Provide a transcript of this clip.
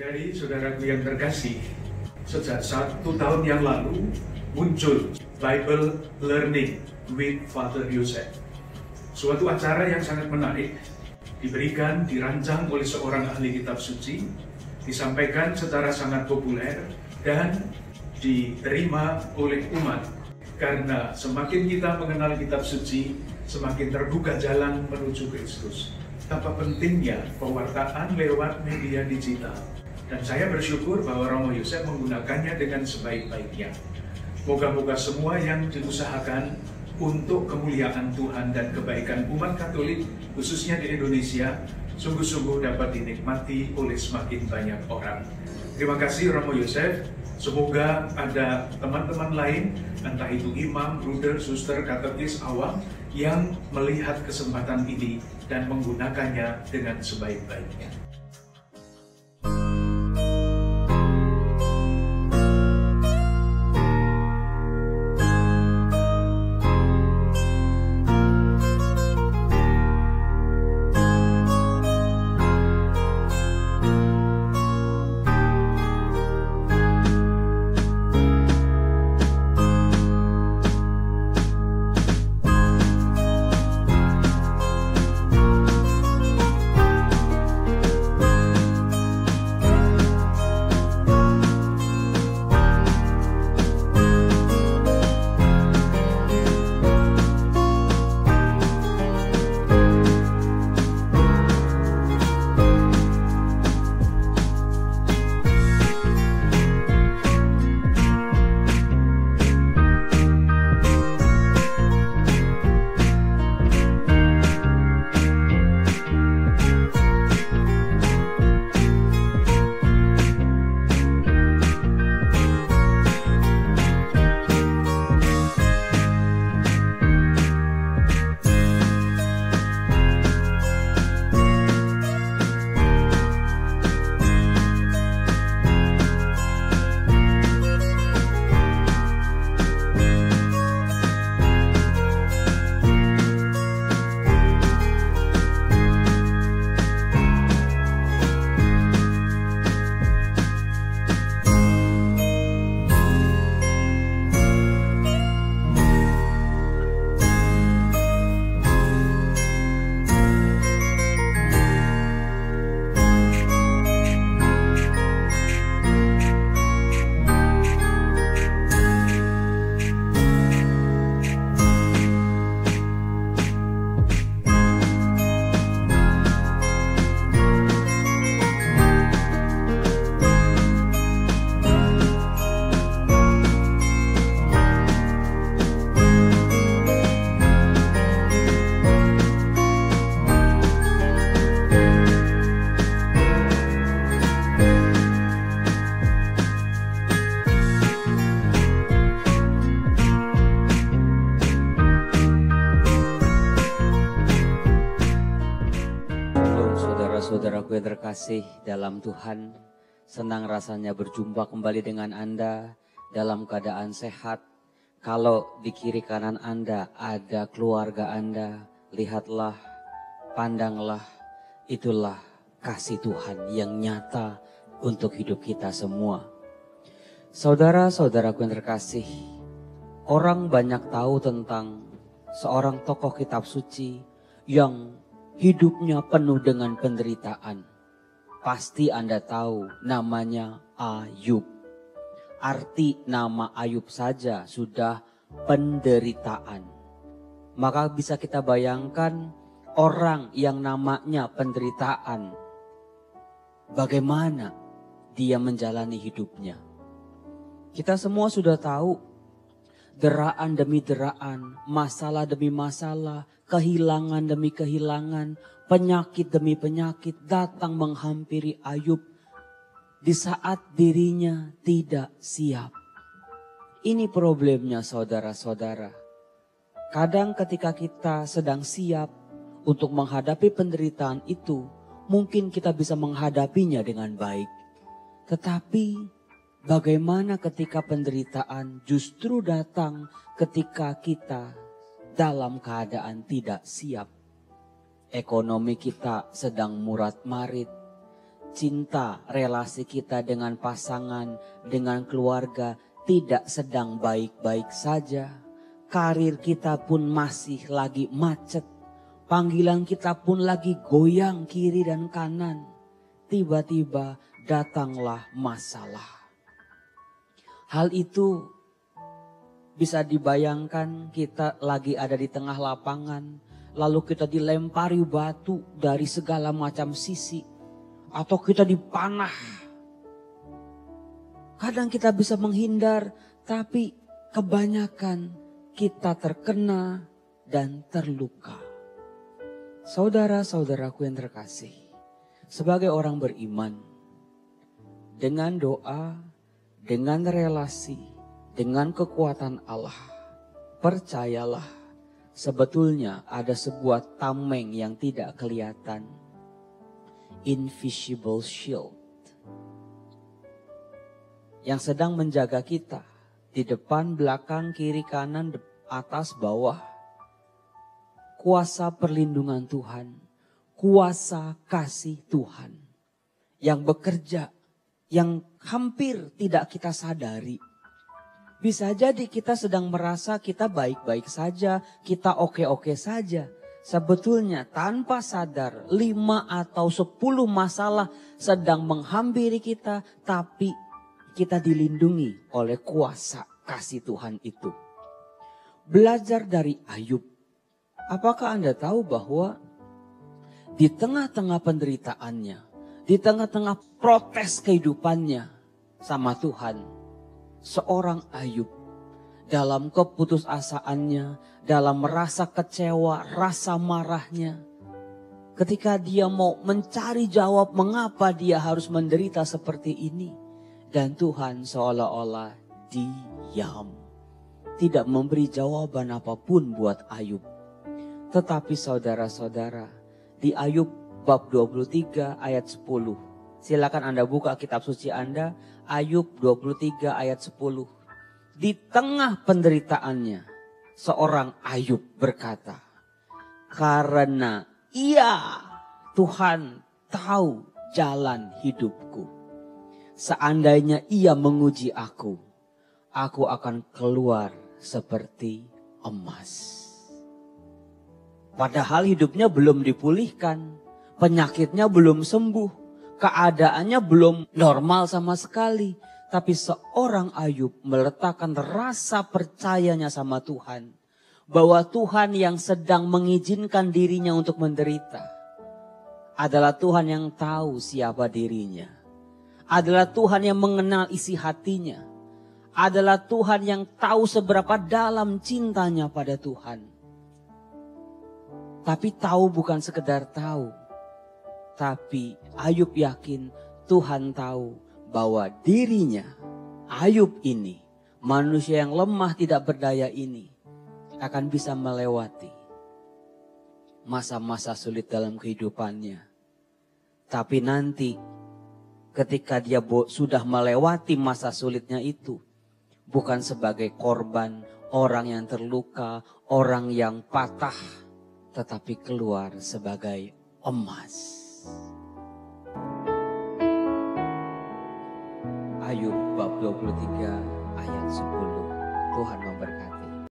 Saudari-saudaraku yang terkasih, sejak 1 tahun yang lalu muncul Bible Learning with Father Yosef. Suatu acara yang sangat menarik, dirancang oleh seorang ahli kitab suci, disampaikan secara sangat populer dan diterima oleh umat. Karena semakin kita mengenal kitab suci, semakin terbuka jalan menuju Kristus. Betapa pentingnya pewartaan lewat media digital. Dan saya bersyukur bahwa Romo Yosef menggunakannya dengan sebaik-baiknya. Moga-moga semua yang diusahakan untuk kemuliaan Tuhan dan kebaikan umat Katolik, khususnya di Indonesia, sungguh-sungguh dapat dinikmati oleh semakin banyak orang. Terima kasih Romo Yosef. Semoga ada teman-teman lain, entah itu imam, bruder, suster, katekis, awam, yang melihat kesempatan ini dan menggunakannya dengan sebaik-baiknya. Saudaraku yang terkasih dalam Tuhan, senang rasanya berjumpa kembali dengan Anda dalam keadaan sehat. Kalau di kiri kanan Anda ada keluarga Anda, lihatlah, pandanglah, itulah kasih Tuhan yang nyata untuk hidup kita semua. Saudara-saudaraku yang terkasih, orang banyak tahu tentang seorang tokoh kitab suci yang hidupnya penuh dengan penderitaan. Pasti Anda tahu namanya Ayub. Arti nama Ayub saja sudah penderitaan. Maka bisa kita bayangkan orang yang namanya penderitaan, bagaimana dia menjalani hidupnya. Kita semua sudah tahu deraan demi deraan, masalah demi masalah, kehilangan demi kehilangan, penyakit demi penyakit datang menghampiri Ayub di saat dirinya tidak siap. Ini problemnya saudara-saudara. Kadang ketika kita sedang siap untuk menghadapi penderitaan itu, mungkin kita bisa menghadapinya dengan baik. Tetapi bagaimana ketika penderitaan justru datang ketika kita dalam keadaan tidak siap? Ekonomi kita sedang murat-marit, cinta, relasi kita dengan pasangan, dengan keluarga tidak sedang baik-baik saja. Karir kita pun masih lagi macet. Panggilan kita pun lagi goyang kiri dan kanan. Tiba-tiba datanglah masalah. Hal itu bisa dibayangkan kita lagi ada di tengah lapangan. Lalu kita dilempari batu dari segala macam sisi. Atau kita dipanah. Kadang kita bisa menghindar, tapi kebanyakan kita terkena dan terluka. Saudara-saudaraku yang terkasih, sebagai orang beriman, dengan doa, dengan relasi, dengan kekuatan Allah, percayalah sebetulnya ada sebuah tameng yang tidak kelihatan. Invisible shield. Yang sedang menjaga kita di depan, belakang, kiri, kanan, atas, bawah. Kuasa perlindungan Tuhan, kuasa kasih Tuhan yang bekerja, yang hampir tidak kita sadari. Bisa jadi kita sedang merasa kita baik-baik saja, kita oke-oke saja. Sebetulnya tanpa sadar 5 atau 10 masalah sedang menghampiri kita, tapi kita dilindungi oleh kuasa kasih Tuhan itu. Belajar dari Ayub. Apakah Anda tahu bahwa di tengah-tengah penderitaannya, di tengah-tengah protes kehidupannya sama Tuhan, seorang Ayub dalam keputusasaannya, dalam rasa kecewa, rasa marahnya, ketika dia mau mencari jawab mengapa dia harus menderita seperti ini, dan Tuhan seolah-olah diam, tidak memberi jawaban apapun buat Ayub. Tetapi saudara-saudara, di Ayub bab 23 ayat 10. Silakan Anda buka kitab suci Anda, Ayub 23 ayat 10. Di tengah penderitaannya, seorang Ayub berkata, karena Tuhan tahu jalan hidupku. Seandainya Ia menguji aku akan keluar seperti emas. Padahal hidupnya belum dipulihkan, penyakitnya belum sembuh, keadaannya belum normal sama sekali. Tapi seorang Ayub meletakkan rasa percayanya sama Tuhan. Bahwa Tuhan yang sedang mengizinkan dirinya untuk menderita adalah Tuhan yang tahu siapa dirinya. Adalah Tuhan yang mengenal isi hatinya. Adalah Tuhan yang tahu seberapa dalam cintanya pada Tuhan. Tapi tahu bukan sekedar tahu. Tapi Ayub yakin Tuhan tahu bahwa dirinya, Ayub ini, manusia yang lemah tidak berdaya ini, akan bisa melewati masa-masa sulit dalam kehidupannya. Tapi nanti ketika dia sudah melewati masa sulitnya itu, bukan sebagai korban, orang yang terluka, orang yang patah, tetapi keluar sebagai emas. Ayub bab 23 ayat 10. Tuhan memberkati.